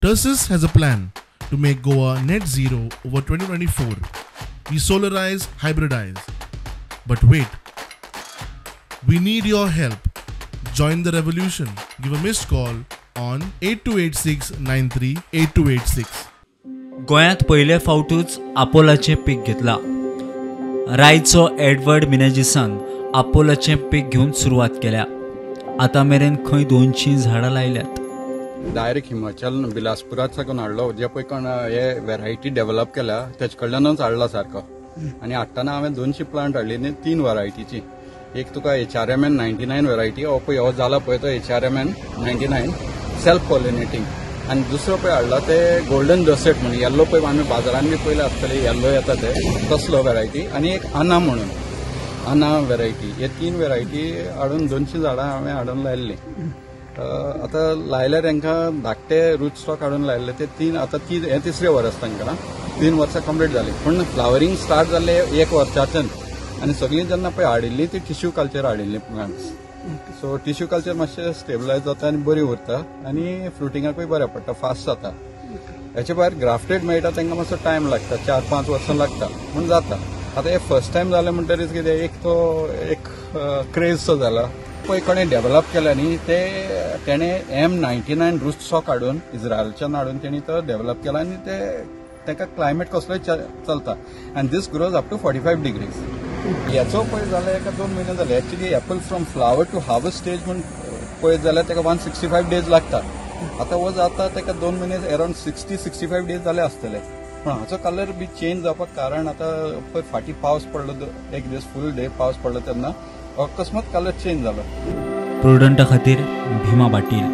Tursus has a plan to make Goa net zero over 2024. We solarize, hybridize. But wait, we need your help. Join the revolution. Give a missed call on 828693 8286. गोंयांत पयले फावटूच आपोलाचें पीक घेतला. रायचो Edward मिनेजिसान आपोलाचें पीक घेवन सुरवात केल्या. आतां मेरेन खंय 200 झाडां लायल्यात. डायरेक्ट हिमाचल बिलासपुरात साकून हाडलो जे पळय कोण हे व्हरायटी डेव्हलप केल्या तेजे कडल्यानूच हाडला सारको. आनी हाडटाना हांवें 200 प्लांट हाडली न्ही 3 व्हरायटीची. एक तुका HRMN 99 व्हरायटी हो पळय हो जाला पळय तो HRMN 99 सेल्फ पॉलिनेटिंग. आनी दुसरो पळय हाडला ते गोल्डन डसेट म्हणून येल्लो पळय आमी बाजारांत बी पयले आसतले येल्लो येता ते तसलो व्हरायटी. आनी एक आना म्हणून आना व्हरायटी. हे 3 व्हरायटी हाडून 200 झाडां हांवें हाडून लायिल्ली. आतां लायल्यार तांकां धाकटे रूट स्टॉक हाडून लायिल्ले ते 3 आतां हे 3रे वर्स तांकां 3 वर्सां कंप्लीट जाली. पूण फ्लावरींग स्टार्ट जाल्ले 1 वर्साच्यान. आनी सगळीं जेन्ना पळय हाडिल्ली ती टिश्यू कल्चर हाडिल्ली प्लांट्स. सो टिश्यू कल्चर मातशें स्टेबलायज जाता आनी बरी उरता आनी फ्रुटिंगाकूय बरें पडटा फास्ट जाता. हेचे भायर ग्राफ्टेड मेळटा तांकां मातसो टायम लागता 4-5 वर्सां लागता पूण जाता. आतां हे फर्स्ट टायम जालें म्हणटरीच कितें एक क्रेज सो जाला. पळय कोणें डेव्हलप केला न्ही तेणें M99 रूट स्टॉक हाडून इज्रायलच्यान हाडून तेणी तो डेव्हलप केला आनी ताका क्लायमेट कसलोय चलता आनी this grows up to 45 degrees. हेचो पळय जाल्यार एका 2 म्हयने जाले. Actually apple from flower to harvest stage म्हूण पळयत जाल्यार ताका 165 डेज लागता. आतां हो जाता ताका 2 म्हयने अरावंड 60-65 डेज जाले आसतले. पूण हाचो कलर बी चेंज जावपाक कारण आतां पळय फाटीं पावस पडलो एक दीस फूल डे पावस पडलो तेन्ना अकस्मात कलर चेंज जालो. प्रुडंटा खातीर भीमा पाटील.